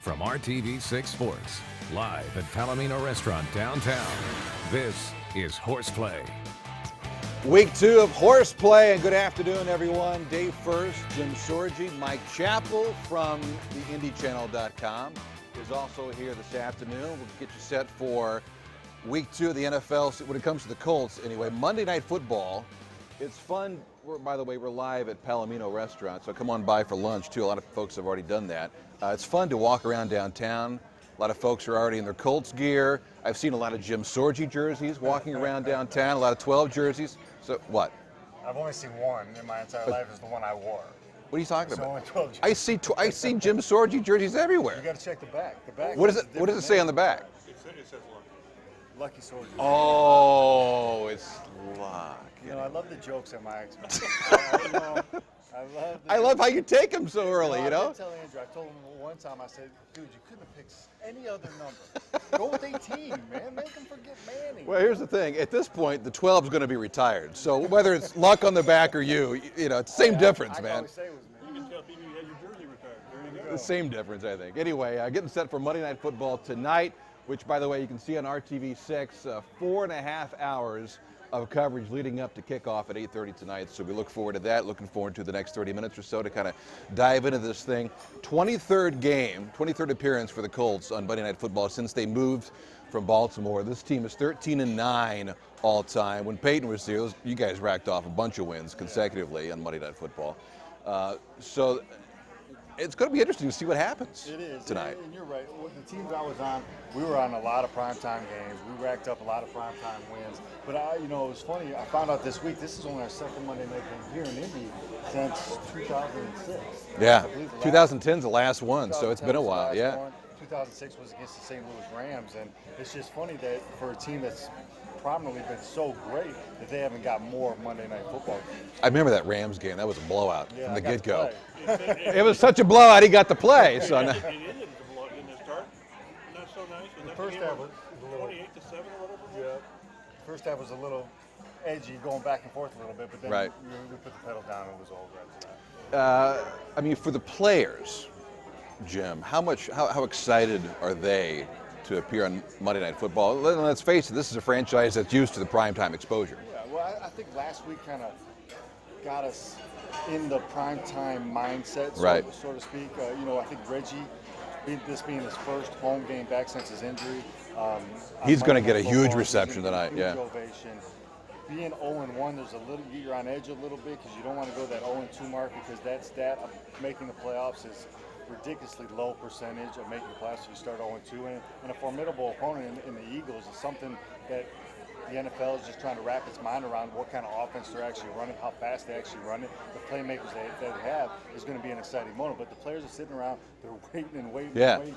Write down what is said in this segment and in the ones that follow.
From RTV6 Sports, live at Palomino Restaurant downtown, this is Horseplay. Week 2 of Horseplay, and good afternoon, everyone. Dave Furst, Jim Sorgi, Mike Chappell from the IndyChannel.com is also here this afternoon. We'll get you set for Week 2 of the NFL when it comes to the Colts. Anyway, Monday Night Football. It's fun. By the way, we're live at Palomino Restaurant, so come on by for lunch, too. A lot of folks have already done that. It's fun to walk around downtown. A lot of folks are already in their Colts gear. I've seen a lot of Jim Sorgi jerseys walking around downtown, a lot of 12 jerseys. So, what? I've only seen one in my entire life. Is the one I wore. What are you talking So about? only 12 jerseys. I see Jim Sorgi jerseys everywhere. You got to check the back. The back. What does it say on the back? It says Lucky Sorgi. Oh, it's luck. You know, I love the jokes at my expense. I love how you take them so early, you know? I tell Andrew, I told him one time, I said, dude, you couldn't have picked any other number. Go with 18, man. Make them forget Manning. Well, here's the thing. At this point, the 12 is going to be retired. So whether it's luck on the back or you know, it's the same difference, man. I always say it was me. You can tell people you had your jersey retired. There you go. The same difference, I think. Anyway, getting set for Monday Night Football tonight, which, by the way, you can see on RTV6, 4.5 hours of coverage leading up to kickoff at 8:30 tonight. So we look forward to that. Looking forward to the next 30 minutes or so to kind of dive into this thing. 23rd appearance for the Colts on Monday Night Football since they moved from Baltimore. This team is 13-9 all time. When Peyton was here, you guys racked off a bunch of wins consecutively on Monday Night Football. So it's going to be interesting to see what happens tonight. And you're right. With the teams I was on, we were on a lot of primetime games. We racked up a lot of primetime wins. But it was funny. I found out this week, this is only our second Monday night game here in Indy since 2006. Yeah, 2010's the last one, so it's been a while. Yeah. 2006 was against the St. Louis Rams, and it's just funny that for a team that's prominently been so great that they haven't got more Monday Night Football games. I remember that Rams game. That was a blowout from the get-go. It It was such a blowout, he got to play. So It ended the blowout, didn't it start? Not so nice. The first half was a little 28-7 or whatever. Yeah. First half was a little edgy, going back and forth a little bit, but then we put the pedal down and it was over after that. I mean, for the players, Jim, how excited are they to appear on Monday Night Football? Let's face it, this is a franchise that's used to the primetime exposure. Yeah, well, I think last week kind of got us in the primetime mindset, so to speak. I think Reggie, this being his first home game back since his injury. He's going to get a huge reception tonight. Huge ovation. Being 0-1, you're on edge a little bit because you don't want to go that 0-2 mark because that stat of making the playoffs is ridiculously low percentage of making the playoffs if you start 0-2. And a formidable opponent in the Eagles is something that the NFL is just trying to wrap its mind around what kind of offense they're actually running, how fast they actually run it. The playmakers they have is going to be an exciting moment. But the players are sitting around, they're waiting and waiting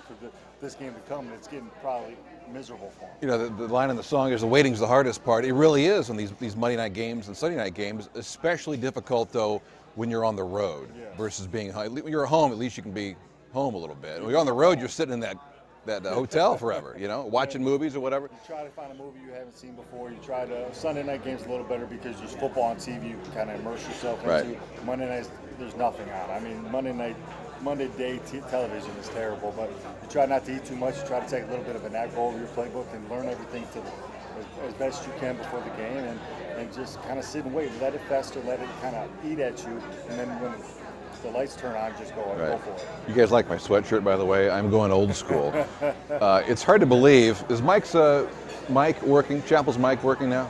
for this game to come, and it's getting probably miserable for them. You know, the line in the song is the waiting's the hardest part. It really is on these Monday night games and Sunday night games, especially difficult, though, when you're on the road versus being home. When you're at home, at least you can be home a little bit. When you're on the road, you're sitting in that hotel forever, watching movies or whatever. You try to find a movie you haven't seen before. You try to Sunday night games a little better because there's football on TV. You can kind of immerse yourself into. Monday nights, there's nothing on. I mean, Monday day television is terrible, but you try not to eat too much. You try to take a little bit of a nap, go over your playbook, and learn everything as best you can before the game, and just kind of sit and wait. Let it fester, let it kind of eat at you, and then when the lights turn on, just go for it. You guys like my sweatshirt, by the way? I'm going old school. It's hard to believe. Is Mike's mic working? Chappell's mic working now?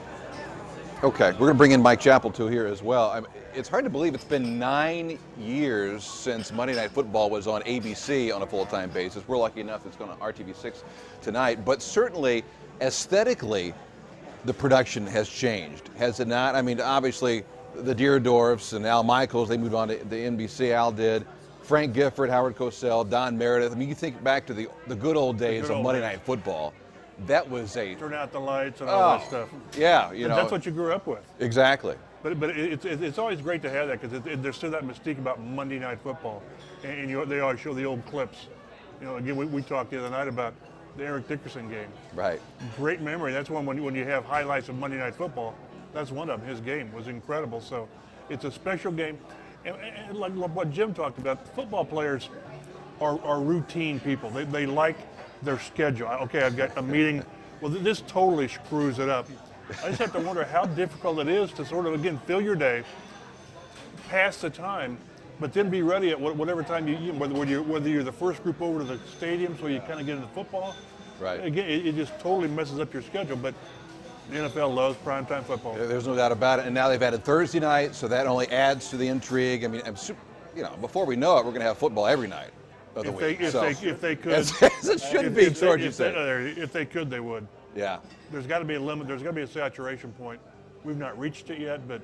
Okay, we're going to bring in Mike Chappell, too, here as well. It's hard to believe it's been 9 years since Monday Night Football was on ABC on a full-time basis. We're lucky enough it's going to RTV6 tonight. But certainly, aesthetically, the production has changed, has it not? I mean, obviously, the Deerdorfs and Al Michaels, they moved on to the NBC. Al did. Frank Gifford, Howard Cosell, Don Meredith. I mean, you think back to the good old days of Monday Night Football. That was turn out the lights and all that stuff. Yeah, that's what you grew up with. Exactly. But it's always great to have that because there's still that mystique about Monday Night Football, and they always show the old clips. Again, we talked the other night about the Eric Dickerson game. Right. Great memory. That's one when you have highlights of Monday Night Football. That's one of them. His game was incredible. So it's a special game. And like what Jim talked about, football players, are routine people. They like their schedule. Okay, I've got a meeting. Well, this totally screws it up. I just have to wonder how difficult it is to sort of, again, fill your day, pass the time, but then be ready at whatever time whether you're the first group over to the stadium so you kind of get into football. Right. Again, it just totally messes up your schedule, but the NFL loves primetime football. There's no doubt about it. And now they've added Thursday night, so that only adds to the intrigue. I mean, before we know it, we're going to have football every night of the week. If they could. As it should be, Sorgi said. If they could, they would. Yeah. There's got to be a limit. There's got to be a saturation point. We've not reached it yet, but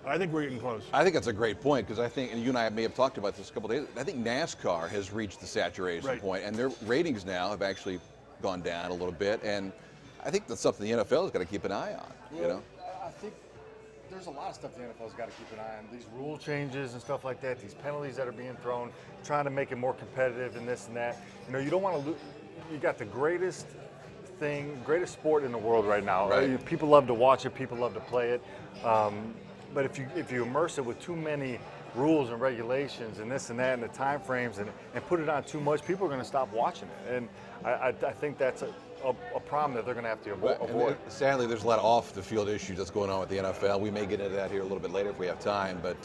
I think we're getting close. I think that's a great point because I think, and you and I may have talked about this a couple of days, I think NASCAR has reached the saturation point, and their ratings now have actually gone down a little bit, and I think that's something the NFL has got to keep an eye on. Well, I think there's a lot of stuff the NFL's got to keep an eye on. These rule changes and stuff like that, these penalties that are being thrown, trying to make it more competitive and this and that. You don't want to lose. You got the greatest sport in the world right now. Right. People love to watch it. People love to play it. But if you immerse it with too many rules and regulations and this and that and the time frames and put it on too much, people are going to stop watching it. And I think that's a problem that they're going to have to avoid. Sadly, there's a lot of off-the-field issues that's going on with the NFL. We may get into that here a little bit later if we have time, but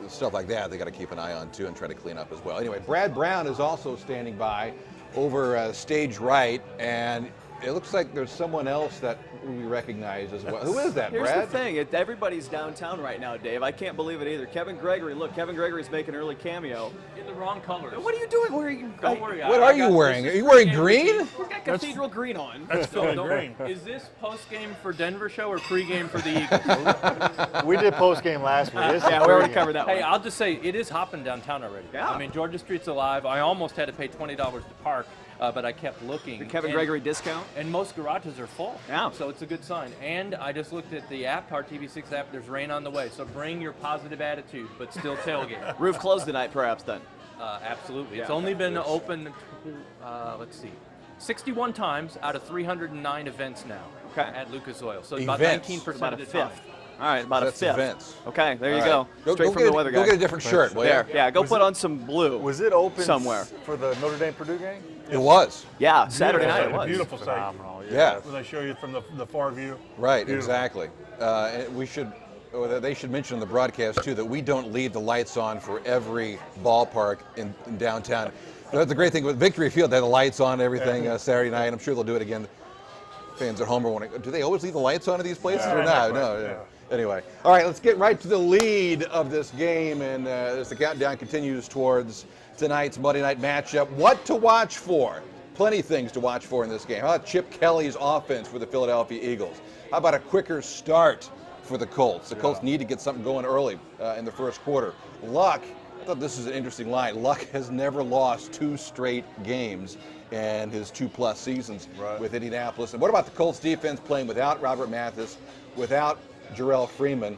stuff like that they got to keep an eye on too and try to clean up as well. Anyway, Brad Brown is also standing by over stage right, and it looks like there's someone else that we recognize as well. Who is that, Here's Brad? the thing. Everybody's downtown right now, Dave. I can't believe it either. Kevin Gregory. Look, Kevin Gregory's making an early cameo. In the wrong colors. What are you doing? Where are you? Don't worry. What are you wearing? Are you wearing green? He's got cathedral green on. That's Philly Don't green. worry. Is this post-game for Denver show or pre-game for the Eagles? We did post game last week. This is Yeah, we already pregame. covered that Hey, one. I'll just say it is hopping downtown already. Yeah. I mean, Georgia Street's alive. I almost had to pay $20 to park, but I kept looking. The Kevin And- Gregory discount. And most garages are full. Yeah. So it's a good sign. And I just looked at the app, our TV6 app. There's rain on the way. So bring your positive attitude, but still tailgate. Roof closed tonight, perhaps then. Absolutely. It's Yeah. only been open, 61 times out of 309 events now at Lucas Oil. So about Events. 19% About of a the time. fifth. All right, about That's a fifth. events. Okay, there you All go. right. Straight from the weather guy. Go get a different shirt, will you? There, yeah. Go put on some blue. Was it open somewhere? for the Notre Dame Purdue game? It was. Yeah, Saturday night it was. Beautiful sight. Phenomenal. Yeah. When they show you from the far view. Right, Beautiful. exactly. And they should mention on the broadcast too that we don't leave the lights on for every ballpark in downtown. That's the great thing with Victory Field. They have the lights on and everything Saturday night. I'm sure they'll do it again. Fans at home are wondering, do they always leave the lights on at these places or not? No. Yeah. Anyway, all right, let's get right to the lead of this game, and as the countdown continues towards tonight's Monday night matchup, what to watch for? Plenty of things to watch for in this game. How about Chip Kelly's offense for the Philadelphia Eagles? How about a quicker start for the Colts? The Colts need to get something going early in the first quarter. Luck, I thought this is an interesting line. Luck has never lost 2 straight games in his 2+ seasons with Indianapolis. And what about the Colts defense playing without Robert Mathis, without Jarrell Freeman?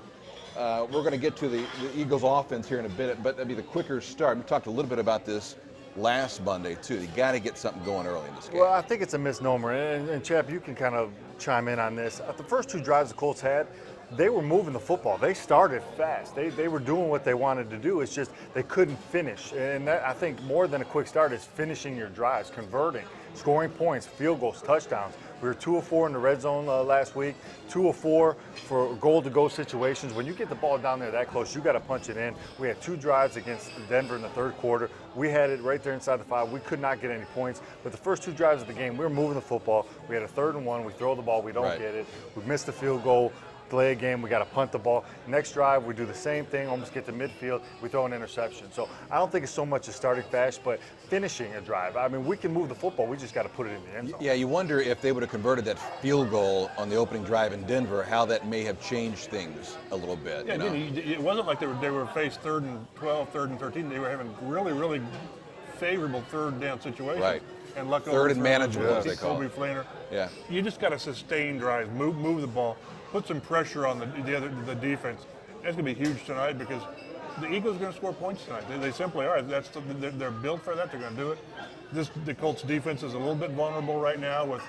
We're going to get to the Eagles offense here in a bit, but that'd be the quicker start. We talked a little bit about this last Monday too. You got to get something going early in this game. Well, I think it's a misnomer, and Chap, you can kind of chime in on this. The first 2 drives the Colts had, they were moving the football. They started fast. They were doing what they wanted to do. It's just they couldn't finish. And that, I think more than a quick start is finishing your drives, converting, scoring points, field goals, touchdowns. We were 2 of 4 in the red zone last week, 2 of 4 for goal-to-go situations. When you get the ball down there that close, you got to punch it in. We had 2 drives against Denver in the third quarter. We had it right there inside the 5. We could not get any points. But the first 2 drives of the game, we were moving the football. We had a 3rd and 1. We throw the ball. We don't get it. We missed the field goal. Delay a game, we got to punt the ball. Next drive, we do the same thing, almost get to midfield, we throw an interception. So I don't think it's so much as starting fast, but finishing a drive. I mean, we can move the football, we just got to put it in the end zone. Yeah, you wonder if they would have converted that field goal on the opening drive in Denver, how that may have changed things a little bit. Yeah, you know? again, it wasn't like they were faced 3rd and 12, 3rd and 13. They were having really favorable 3rd down situations. Right. And luck 3rd and manageable, as they call it. Flaner. Yeah. You just got to sustain drives, move the ball, put some pressure on the defense. That's going to be huge tonight because the Eagles are going to score points tonight. They simply are. They're built for that. They're going to do it. The Colts defense is a little bit vulnerable right now with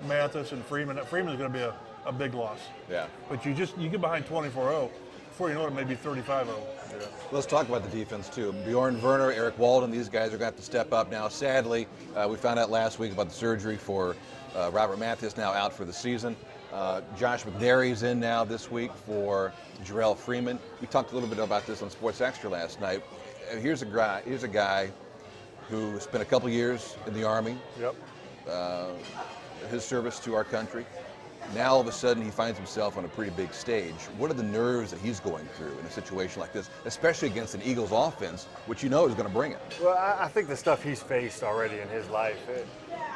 Mathis and Freeman. Freeman is going to be a big loss. Yeah. But you get behind 24-0. before you know it, maybe 35-0. Yeah. Let's talk about the defense, too. Bjorn Werner, Eric Walden, these guys are going to have to step up now. Sadly, we found out last week about the surgery for Robert Mathis, now out for the season. Josh McNary's in now this week for Jarrell Freeman. We talked a little bit about this on Sports Extra last night. Here's a guy who spent a couple years in the Army. Yep. His service to our country. Now all of a sudden he finds himself on a pretty big stage. What are the nerves that he's going through in a situation like this, especially against an Eagles offense, which you know is going to bring it? Well, I think the stuff he's faced already in his life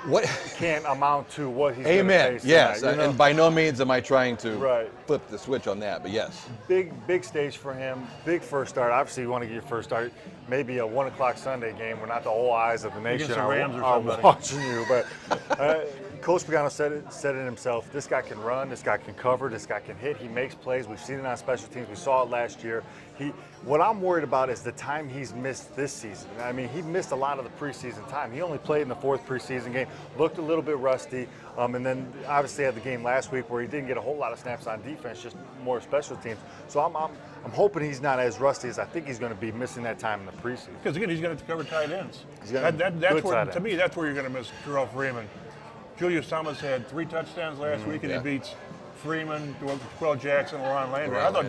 What can't amount to what he's going to Amen. face Yes, tonight, you know? and by no means am I trying to Right. flip the switch on that, but yes. Big stage for him. Big first start. Obviously, you want to get your first start. Maybe a 1 o'clock Sunday game where not the whole eyes of the nation the Rams or are somebody. watching you. But Coach Pagano said it himself. This guy can run. This guy can cover. This guy can hit. He makes plays. We've seen it on special teams. We saw it last year. What I'm worried about is the time he's missed this season. I mean, he missed a lot of the preseason time. He only played in the 4th preseason game. Looked a little bit rusty. And then obviously had the game last week where he didn't get a whole lot of snaps on defense, just more special teams. So I'm hoping he's not as rusty as I think he's going to be missing that time in the preseason. Because again, he's going to cover tight ends. got That's good where, tight to me, that's where you're going to miss Jarrell Freeman. Julius Thomas had 3 touchdowns last week, and yeah. he beats Freeman, Quill Jackson, and Ron Landry. I thought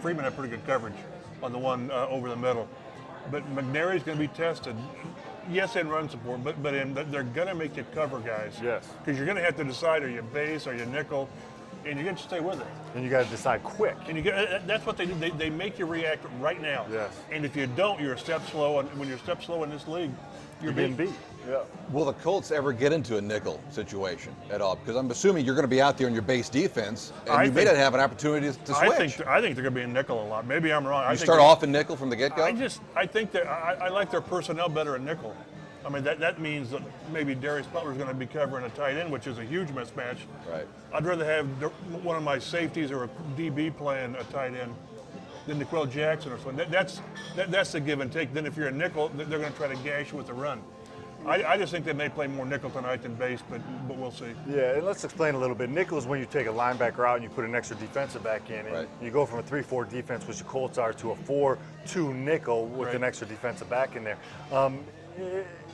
Freeman had pretty good coverage on the one over the middle. But McNary's going to be tested. Yes, in run support, but they're going to make you cover guys. Yes. Because you're going to have to decide, are you base, are you nickel, and you get to stay with it. And you got to decide quick. And that's what they do. They make you react right now. Yes. And if you don't, you're a step slow. And when you're a step slow in this league, you're being beat. Yeah. Will the Colts ever get into a nickel situation at all? Because I'm assuming you're going to be out there in your base defense, and you may not have an opportunity to switch. I think they're going to be in nickel a lot. Maybe I'm wrong. You start off in nickel from the get-go? I think that I like their personnel better in nickel. I mean, that means that maybe Darius Butler's going to be covering a tight end, which is a huge mismatch. Right. I'd rather have one of my safeties or a DB playing a tight end than Quill Jackson or something. That's the give and take. Then if you're a nickel, they're going to try to gash you with the run. I just think they may play more nickel tonight than base, but we'll see. Yeah, and let's explain a little bit. Nickel is when you take a linebacker out and you put an extra defensive back in. And you go from a 3-4 defense, which the Colts are, to a 4-2 nickel with an extra defensive back in there.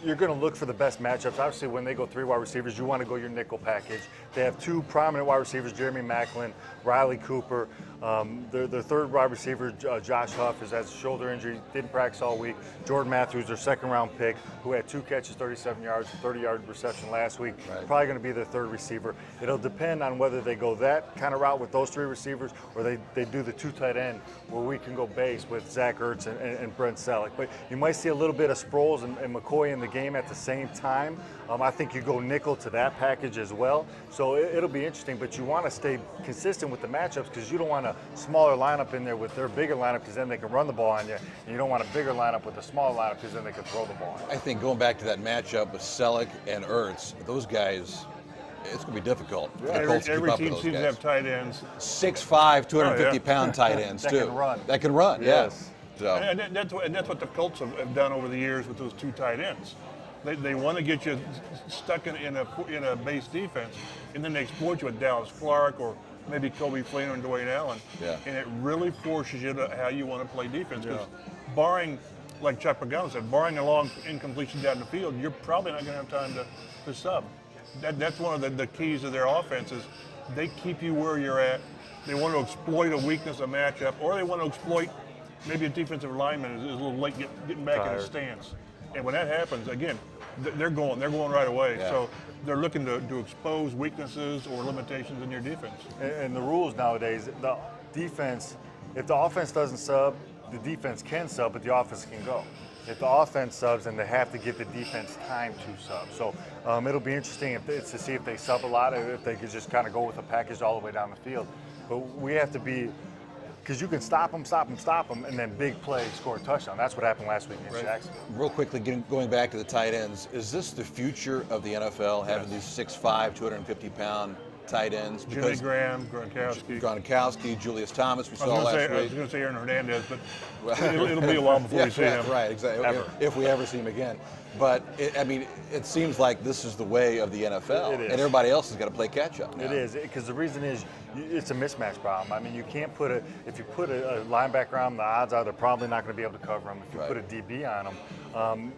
You're going to look for the best matchups. Obviously, when they go 3 wide receivers, you want to go your nickel package. They have 2 prominent wide receivers, Jeremy Maclin, Riley Cooper. Their 3rd wide receiver, Josh Huff, has a shoulder injury, didn't practice all week. Jordan Matthews, their 2nd-round pick, who had 2 catches, 37 yards, 30-yard reception last week. Probably going to be their 3rd receiver. It'll depend on whether they go that kind of route with those 3 receivers or they do the 2 tight end where we can go base with Zach Ertz and Brent Selleck. But you might see a little bit of Sproles and McCoy in the game at the same time. I think you go nickel to that package as well. So it'll be interesting, but you want to stay consistent with the matchups because you don't want a smaller lineup in there with their bigger lineup because then they can run the ball on you. And you don't want a bigger lineup with a smaller lineup because then they can throw the ball on you. I think going back to that matchup with Selleck and Ertz, those guys, it's going to be difficult. For the Colts to keep Every up with team those seems to guys. have tight ends. 6'5", 250-pound tight ends, That too. can run. That can run, Yes. So. And that's what the Colts have done over the years with those 2 tight ends. They want to get you stuck in a base defense, and then they exploit you with Dallas Clark or maybe Kobe Fleener and Dwayne Allen. Yeah. And it really forces you to how you want to play defense. Because barring, like Chuck Pagano said, barring a long incompletion down the field, you're probably not going to have time to sub. That's one of the keys of their offense is they keep you where you're at. They want to exploit a weakness, a matchup, or they want to exploit maybe a defensive lineman is a little late getting back in his stance. And when that happens, again, they're going right away. Yeah. So they're looking to expose weaknesses or limitations in your defense. And the rules nowadays, the defense, if the offense doesn't sub, the defense can sub, but the offense can go. If the offense subs, then they have to give the defense time to sub. So it'll be interesting to see if they sub a lot, or if they could just kind of go with a package all the way down the field. But we have to be, because you can stop them, and then big play, score a touchdown. That's what happened last week against Jacksonville. Real quickly, going back to the tight ends, is this the future of the NFL, having these 6'5", 250-pound tight ends. Jimmy Graham, Gronkowski, Julius Thomas, we I saw last week. was going to say Aaron Hernandez, but it'll be a while before we see him. Right, exactly. Ever. If we ever see him again. But, it seems like this is the way of the NFL. It is. And everybody else has got to play catch-up now. It is, because the reason is it's a mismatch problem. I mean, you can't if you put a linebacker on them, the odds are they're probably not going to be able to cover him. If you put a DB on them,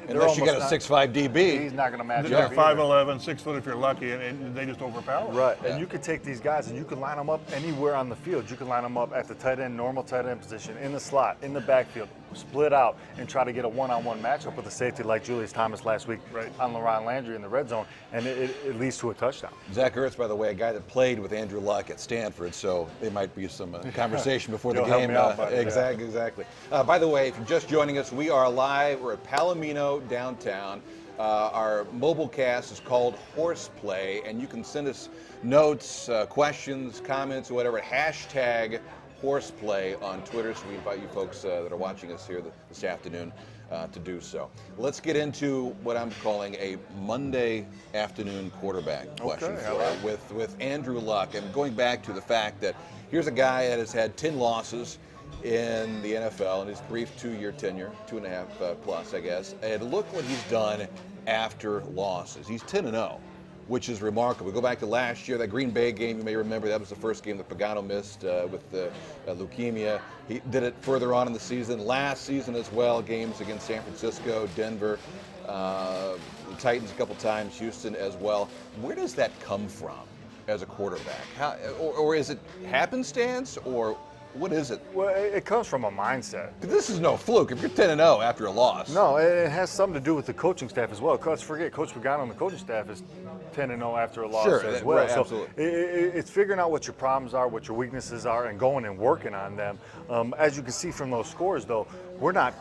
unless you got a 6'5" DB. He's not going to match They're up. 5'11", 6 foot if you're lucky, and they just overpower them. Right, Yeah. and you could take these guys and you can line them up anywhere on the field. You can line them up at the tight end, normal tight end position, in the slot, in the backfield, split out, and try to get a one-on-one matchup with a safety like Julius Thomas last week on LaRon Landry in the red zone, and it leads to a touchdown. Zach Ertz, by the way, a guy that played with Andrew Luck at Stanford, so there might be some conversation before the You'll help game. me out, buddy. Exactly. By the way, if you're just joining us, we are live. We're at Palomino downtown. Our mobile cast is called Horseplay, and you can send us notes, questions, comments, or whatever. Hashtag Horseplay on Twitter. So we invite you folks that are watching us here this afternoon to do so. Let's get into what I'm calling a Monday afternoon quarterback question with Andrew Luck, and going back to the fact that here's a guy that has had 10 losses in the NFL in his brief 2-year tenure, 2.5 plus, I guess. And look what he's done after losses. He's 10-0, which is remarkable. Go back to last year, that Green Bay game, you may remember, that was the first game that Pagano missed with leukemia. He did it further on in the season. Last season as well, games against San Francisco, Denver, the Titans a couple times, Houston as well. Where does that come from as a quarterback? Or is it happenstance, or what is it? Well, it comes from a mindset. This is no fluke. If you're 10-0 after a loss. No, it has something to do with the coaching staff as well. Because forget, Coach Pagano and the coaching staff is 10-0 after a loss as well. Right, so absolutely. It's figuring out what your problems are, what your weaknesses are, and going and working on them. As you can see from those scores, though, we're not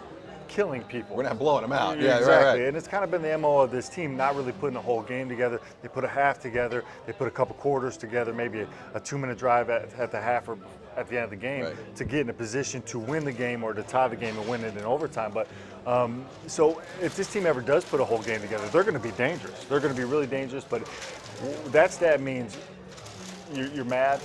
killing people. We're not blowing them out. Yeah, Right. exactly. And it's kind of been the MO of this team, not really putting a whole game together. They put a half together. They put a couple quarters together, maybe a 2-minute drive at the half or at the end of the game to get in a position to win the game or to tie the game and win it in overtime. But so if this team ever does put a whole game together, they're going to be dangerous. They're going to be really dangerous. But that means you're mad.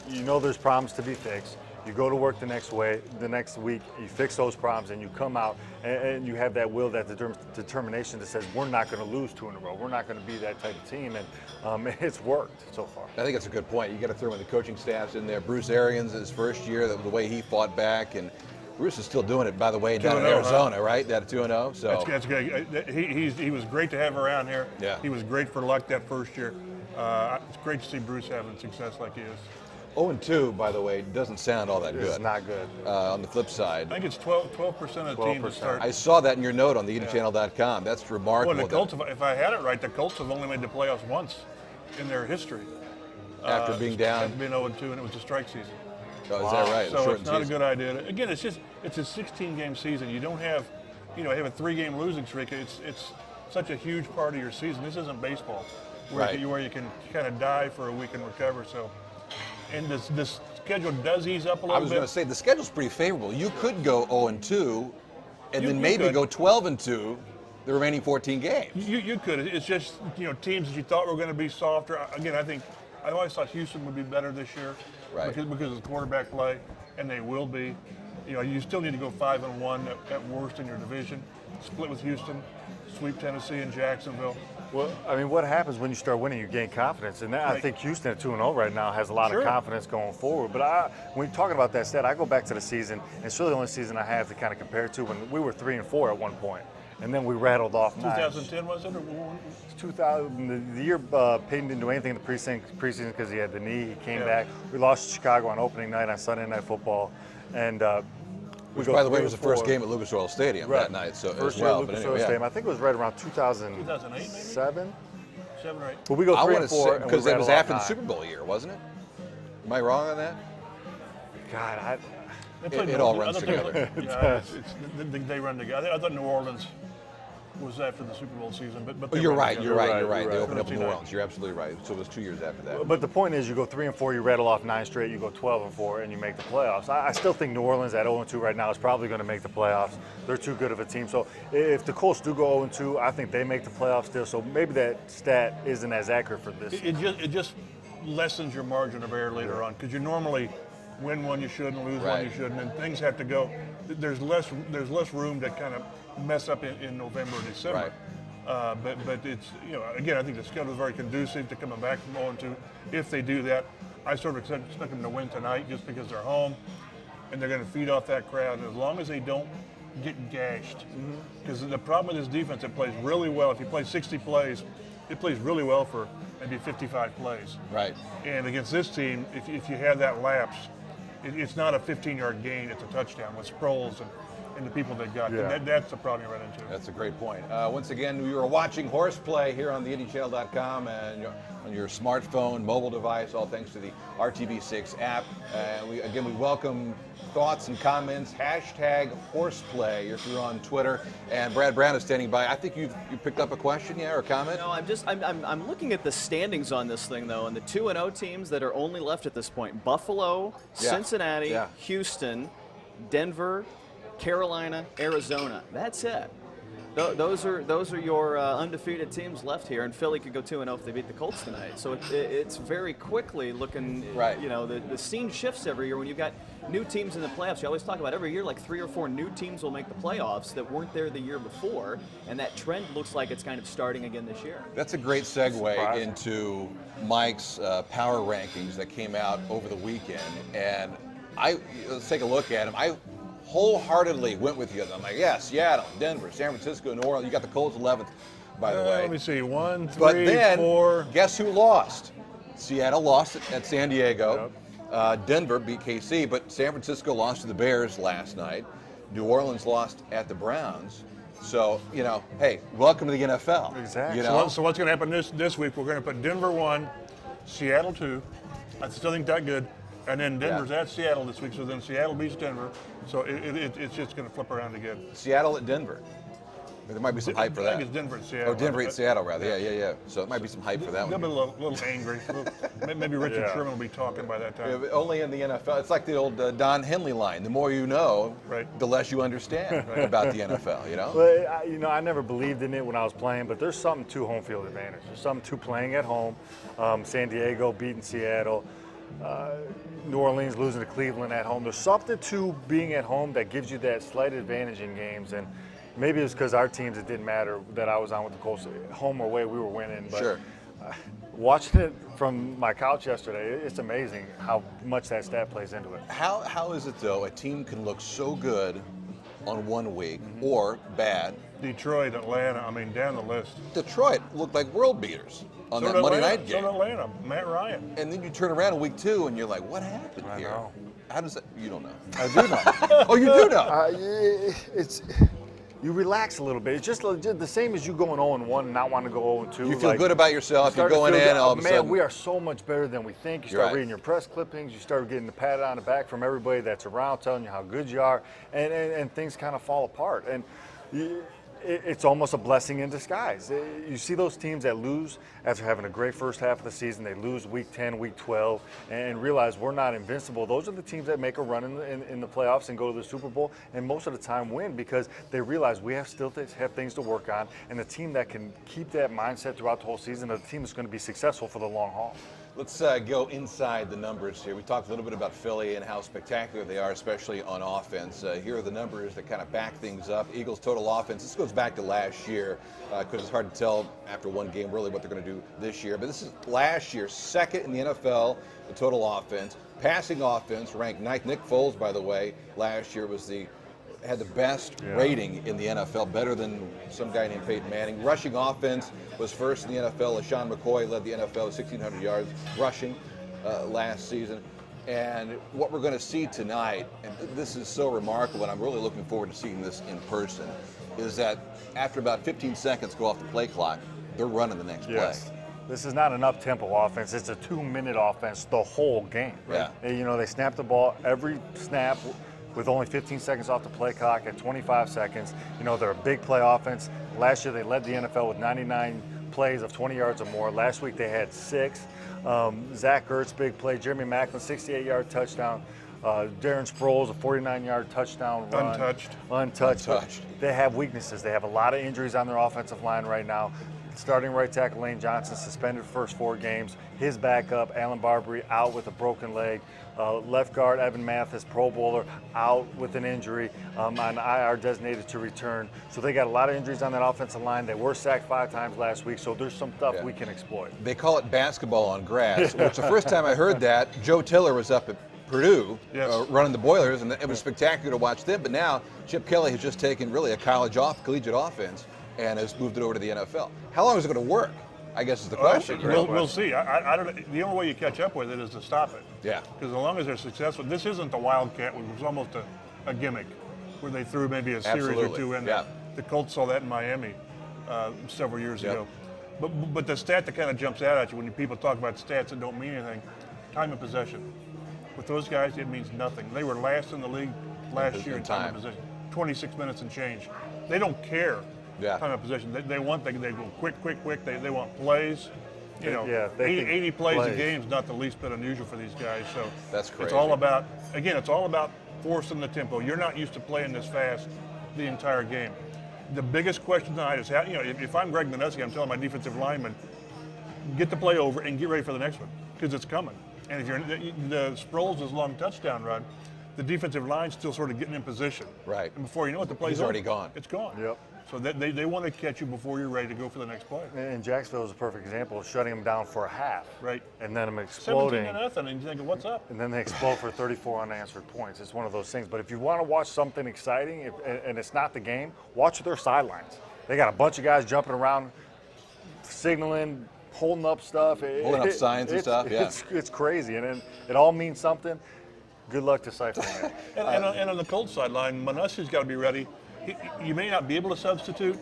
You know there's problems to be fixed. You go to work the next week, you fix those problems, and you come out and you have that will, that determination that says we're not going to lose 2 in a row. We're not going to be that type of team, and it's worked so far. I think that's a good point. You got to throw in the coaching staffs in there. Bruce Arians, his first year, the way he fought back, and Bruce is still doing it, by the way, down in Arizona, right? Down at 2-0. So that's good. He was great to have around here. Yeah. He was great for Luck that first year. It's great to see Bruce having success like he is. 0-2, by the way, doesn't sound all that good. It's not good. On the flip side, I think it's 12% of the team that start. I saw that in your note on the EdenChannel.com. That's remarkable. Well, the Colts, if I had it right, the Colts have only made the playoffs once in their history. After being down. After being 0-2, and it was a strike season. Oh, is that right? So it's not a good idea. Again, it's a 16-game season. You don't have, have a 3-game losing streak. It's such a huge part of your season. This isn't baseball, where you can kind of die for a week and recover. So. And this schedule does ease up a little bit. I was going to say, the schedule's pretty favorable. You could go 0-2 and then maybe go 12-2 the remaining 14 games. You could. It's just, teams that you thought were going to be softer. Again, I always thought Houston would be better this year because of the quarterback play, and they will be. You still need to go 5-1 at worst in your division. Split with Houston, sweep Tennessee and Jacksonville. Well, I mean, what happens when you start winning? You gain confidence, and I think Houston at 2-0 right now has a lot of confidence going forward. But when you're talking about that stat, I go back to the season. And it's really the only season I have to kind of compare it to when we were 3-4 at one point, and then we rattled off 2010 was it? Or 2000. The year Peyton didn't do anything in the preseason because he had the knee. He came back. We lost to Chicago on opening night on Sunday Night Football, and. Which, by the way, was the first game at Lucas Oil Stadium that night. So first as well. Lucas Oil Stadium. I think it was right around 2008, maybe? 7 or 8. But we go 3-4 because it was after the Super Bowl year, wasn't it? Am I wrong on that? God, it all runs together. They run together. I thought New Orleans was after the Super Bowl season, but you're right. They opened up in New Orleans. You're absolutely right. So it was 2 years after that. But the point is, you go 3-4, you rattle off 9 straight, you go 12-4, and you make the playoffs. I still think New Orleans at 0-2 right now is probably going to make the playoffs. They're too good of a team. So if the Colts do go 0-2, I think they make the playoffs still. So maybe that stat isn't as accurate for this. It just lessens your margin of error later on, because you normally win one you shouldn't, lose one Right. you shouldn't, and things have to go. There's less room to kind of mess up in November or December. Right. But it's, again, I think the schedule is very conducive to coming back from 0-2. If they do that, I sort of expect them to win tonight just because they're home and they're going to feed off that crowd. And as long as they don't get gashed, because the problem with this defense, it plays really well. If you play 60 plays, it plays really well for maybe 55 plays. Right. And against this team, if you have that lapse, it's not a 15-yard gain, it's a touchdown with Sproles and the people they got. Yeah. That's the problem you run into. That's a great point. Once again, you are watching Horseplay here on theindychannel.com and on your smartphone, mobile device, all thanks to the RTV6 app. We welcome thoughts and comments. #Horseplay if you're on Twitter. And Brad Brown is standing by. I think you picked up a question, or a comment? No, I'm looking at the standings on this thing though, and the 2-0 teams that are only left at this point: Buffalo, Yeah. Cincinnati, Yeah. Houston, Denver, Carolina, Arizona. That's it. Those are your undefeated teams left here, and Philly could go 2-0 if they beat the Colts tonight. So it's very quickly looking. Right. The scene shifts every year when you've got new teams in the playoffs. You always talk about every year like 3 or 4 new teams will make the playoffs that weren't there the year before, and that trend looks like it's kind of starting again this year. That's a great segue into Mike's power rankings that came out over the weekend. And let's take a look at them. I wholeheartedly went with you. I'm like, yeah, Seattle, Denver, San Francisco, New Orleans. You got the Colts 11th, by the way. Let me see, 1, 3, But then, 4. guess who lost? Seattle lost at San Diego. Denver beat KC, but San Francisco lost to the Bears last night. New Orleans lost at the Browns. So, hey, welcome to the NFL. Exactly. So what's going to happen this week? We're going to put Denver 1, Seattle 2. I still think that good. And then Denver's at Seattle this week, so then Seattle beats Denver. So it's just going to flip around again. Seattle at Denver. There might be some hype for I that. think it's Denver at Seattle. Oh, Denver at Seattle, rather. Yeah. So it might be some hype for that They'll one. be a little angry. Maybe Richard Sherman will be talking by that Yeah, time. but only in the NFL. It's like the old Don Henley line. The more you know, Right. the less you understand about the NFL, Well, I never believed in it when I was playing, but there's something to home field advantage. There's something to playing at home. San Diego beating Seattle. New Orleans losing to Cleveland at home. There's something to being at home that gives you that slight advantage in games. And maybe it's because our teams, it didn't matter that I was on with the Colts. Home or away, we were winning. But Sure. Watching it from my couch yesterday, it's amazing how much that stat plays into it. How is it, though, a team can look so good on one week or bad? Detroit, Atlanta, down the list. Detroit looked like world beaters on So that did Monday Atlanta. night So game. did Atlanta, Matt Ryan. And then you turn around in week 2 and you're like, what happened I here? know. How does that? You don't know. I do know. Oh, you do know. You relax a little bit. It's just the same as you going 0-1 and not wanting to go 0-2. You feel good about yourself. You're start to going feel in, good. all of a Man, sudden. we are so much better than we think. You You're start right. reading your press clippings. You start getting the pat on the back from everybody that's around, telling you how good you are, and things kind of fall apart. And it's almost a blessing in disguise. You see those teams that lose after having a great first half of the season. They lose week 10, week 12, and realize we're not invincible. Those are the teams that make a run in the playoffs and go to the Super Bowl, and most of the time win because they realize we have things to work on. And the team that can keep that mindset throughout the whole season, the team is going to be successful for the long haul. Let's go inside the numbers here. We talked a little bit about Philly and how spectacular they are, especially on offense. Here are the numbers that kind of back things up. Eagles' total offense. This goes back to last year because it's hard to tell after one game really what they're going to do this year. But this is last year, second in the NFL, the total offense. Passing offense ranked ninth. Nick Foles, by the way, last year had the best rating in the NFL, better than some guy named Peyton Manning. Rushing offense was first in the NFL. LaShawn McCoy led the NFL with 1,600 yards rushing last season. And what we're going to see tonight, and this is so remarkable, and I'm really looking forward to seeing this in person, is that after about 15 seconds go off the play clock, they're running the next play. This is not an up-tempo offense. It's a 2-minute offense the whole game. Yeah. They snap the ball every snap with only 15 seconds off the play clock at 25 seconds. They're a big play offense. Last year they led the NFL with 99 plays of 20 yards or more. Last week they had 6. Zach Ertz, big play. Jeremy Maclin, 68-yard touchdown. Darren Sproles, a 49-yard touchdown run. Untouched. They have weaknesses. They have a lot of injuries on their offensive line right now. Starting right tackle Lane Johnson suspended first 4 games. His backup, Alan Barbary, out with a broken leg. Left guard Evan Mathis, Pro Bowler, out with an injury on IR designated to return. So they got a lot of injuries on that offensive line. They were sacked 5 times last week, so there's some stuff we can exploit. They call it basketball on grass, which the first time I heard that, Joe Tiller was up at Purdue running the Boilers, and it was spectacular to watch them. But now Chip Kelly has just taken really a collegiate offense and has moved it over to the NFL. How long is it going to work? I guess is the question. We'll see. I don't. The only way you catch up with it is to stop it. Yeah. Because as long as they're successful, this isn't the Wildcat, which was almost a gimmick, where they threw maybe a series or 2 in there. The Colts saw that in Miami several years ago. But the stat that kind of jumps out at you when people talk about stats that don't mean anything, time of possession. With those guys, it means nothing. They were last in the league last year in time of possession, 26 minutes and change. They don't care. Time of possession. They want they go quick. They want plays. 80 plays a game is not the least bit unusual for these guys. So that's crazy. It's all about forcing the tempo. You're not used to playing this fast the entire game. The biggest question tonight is how, if I'm Greg Mineski, I'm telling my defensive linemen, get the play over and get ready for the next one because it's coming. And if the Sproles' long touchdown run, the defensive line's still sort of getting in position. Right. And before you know it, the play's already gone. It's gone. Yep. So they want to catch you before you're ready to go for the next play. And Jacksonville is a perfect example of shutting them down for a half. Right. And then them exploding. 17-0, and you're thinking, what's up? And then they explode for 34 unanswered points. It's one of those things. But if you want to watch something exciting, and it's not the game, watch their sidelines. They got a bunch of guys jumping around, signaling, holding up stuff. Holding up signs and stuff, It's crazy, and it all means something. Good luck deciphering it. And on the Colts sideline, Manessi's got to be ready. You may not be able to substitute,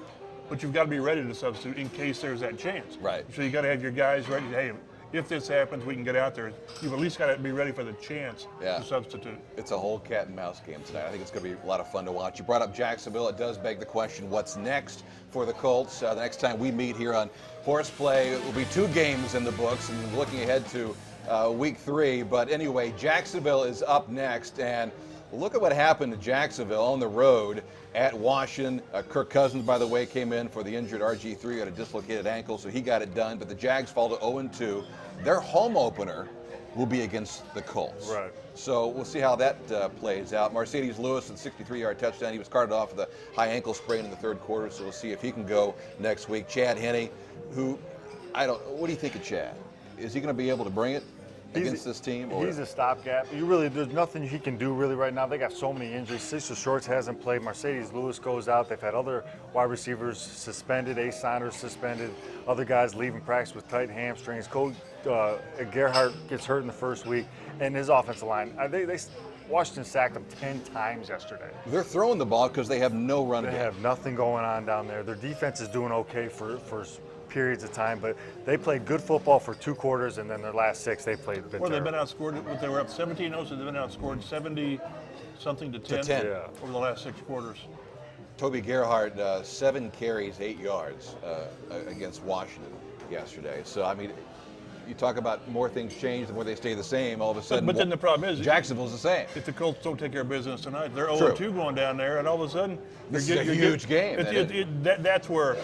but you've got to be ready to substitute in case there's that chance. Right. So you got to have your guys ready. Hey, if this happens, we can get out there. You've at least got to be ready for the chance to substitute. It's a whole cat and mouse game tonight. I think it's going to be a lot of fun to watch. You brought up Jacksonville. It does beg the question, what's next for the Colts? The next time we meet here on Horseplay, it will be 2 games in the books, and looking ahead to week 3. But anyway, Jacksonville is up next, and look at what happened to Jacksonville on the road at Washington. Kirk Cousins, by the way, came in for the injured RG3, got a dislocated ankle, so he got it done. But the Jags fall to 0-2. Their home opener will be against the Colts. Right. So we'll see how that plays out. Mercedes Lewis, a 63-yard touchdown. He was carted off with a high ankle sprain in the 3rd quarter, so we'll see if he can go next week. Chad Henne, what do you think of Chad? Is he going to be able to bring it against this team? He's a stopgap. There's nothing he can do really right now. They got so many injuries. Cecil Shorts hasn't played. Mercedes Lewis goes out. They've had other wide receivers suspended. Ace Saunders suspended. Other guys leaving practice with tight hamstrings. Cole Gerhardt gets hurt in the first week. And his offensive line, Washington sacked them 10 times yesterday. They're throwing the ball because they have no run game. They have nothing going on down there. Their defense is doing okay for periods of time, but they played good football for 2 quarters, and then their last 6 they played. Well, they've been outscored. They were up 17-0, so they've been outscored 70-something to 10 over the last 6 quarters. Toby Gerhardt, 7 carries, 8 yards against Washington yesterday. So, I mean, you talk about more things change, the more they stay the same, all of a sudden. But then the problem is Jacksonville's the same. If the Colts don't take care of business tonight, they're 0-2 going down there, and all of a sudden this is a huge game. That's where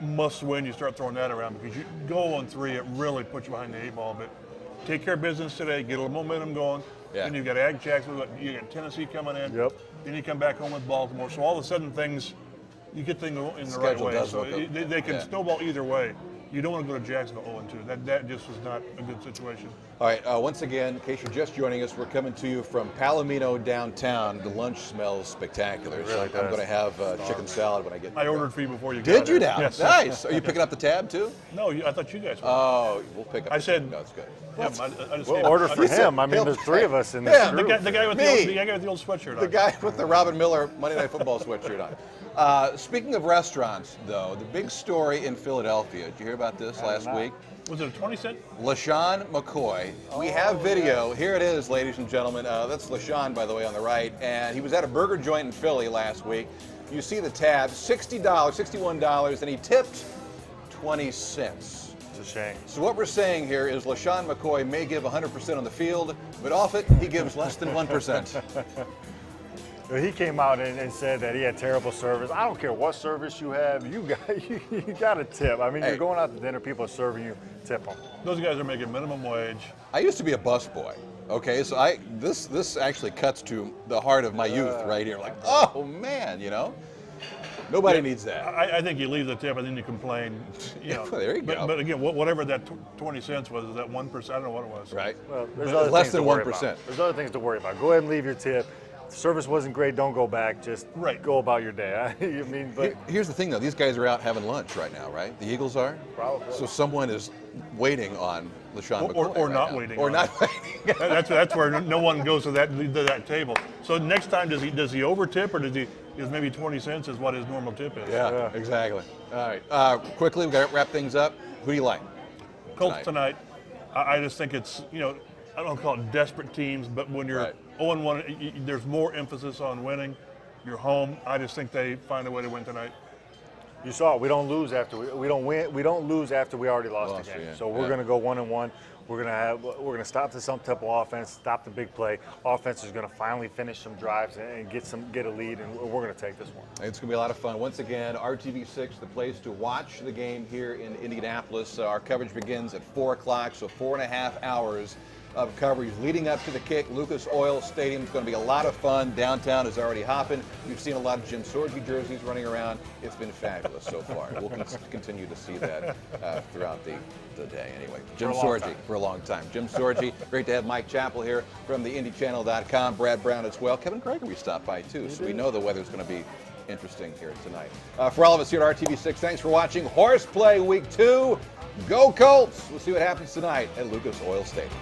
must win. You start throwing that around because you go 0-3, it really puts you behind the 8 ball. But take care of business today, get a little momentum going. Then you've got Jacksonville, you got Tennessee coming in. Yep. Then you come back home with Baltimore. So all of a sudden you get things in the right way. So they can snowball either way. You don't want to go to Jacksonville 0-2. That just was not a good situation. All right, once again, in case you're just joining us, we're coming to you from Palomino downtown. The lunch smells spectacular. So I'm going to have chicken salad when I get there. I ordered for you before you got Did you here. now? Yes. Nice. Are you picking up the tab too? No, I thought you guys were. Oh, we'll pick up. I said. No, it's good. We'll order for him. I mean, there's 3 of us in this group. The guy with the old sweatshirt on. The guy with the Robin Miller Monday Night Football sweatshirt on. Speaking of restaurants, though, the big story in Philadelphia. Did you hear about this last week? Was it a 20-cent? LaShawn McCoy. We have video. Here it is, ladies and gentlemen. That's LaShawn, by the way, on the right. And he was at a burger joint in Philly last week. You see the tab, $60, $61, and he tipped 20 cents. It's a shame. So what we're saying here is LaShawn McCoy may give 100% on the field, but off it, he gives less than 1%. He came out and said that he had terrible service. I don't care what service you have, you got a tip. I mean, Hey. you're going out to dinner, people are serving you, tip them. Those guys are making minimum wage. I used to be a busboy. Okay, so this actually cuts to the heart of my youth right here. Like, oh man, you know, nobody needs that. I think you leave the tip and then you complain. You know. There you go. But again, whatever that 20 cents was, is that 1%? I don't know what it was. Right. Well, there's But other less things than to worry 1%. about. There's other things to worry about. Go ahead and leave your tip. If the service wasn't great, don't go back. Just Right. go about your day. I mean, but Here's the thing, though. These guys are out having lunch right now, right? The Eagles are. Probably. So someone is waiting on LaShawn Or McCoy right not now. waiting Or on not it. waiting. That's where no one goes to that table. So next time, does he over tip, or is maybe 20 cents is what his normal tip is? Yeah, exactly. All right. Quickly, we got to wrap things up. Who do you like? Colts tonight. I just think it's, you know, I don't call it desperate teams, but when you're Right. 0-1, there's more emphasis on winning. You're home. I just think they find a way to win tonight. you saw it. We don't lose after we don't win. We don't lose after we already lost Lost, the game. yeah. So we're Yeah. going to go 1-1. We're going to stop this up-tempo offense, stop the big play. Offense is going to finally finish some drives and get a lead, and we're going to take this one. It's going to be a lot of fun. Once again, RTV6, the place to watch the game here in Indianapolis. Our coverage begins at 4 o'clock, so 4.5 hours of coverage leading up to the kick. Lucas Oil Stadium is going to be a lot of fun. Downtown is already hopping. We've seen a lot of Jim Sorgi jerseys running around. It's been fabulous so far. We'll continue to see that throughout the day anyway. Jim Sorgi for a long time. Jim Sorgi. Great to have Mike Chappell here from the IndyChannel.com. Brad Brown as well. Kevin Gregory stopped by too, so we know the weather's going to be interesting here tonight. For all of us here at RTV6, thanks for watching Horseplay Week 2. Go Colts! We'll see what happens tonight at Lucas Oil Stadium.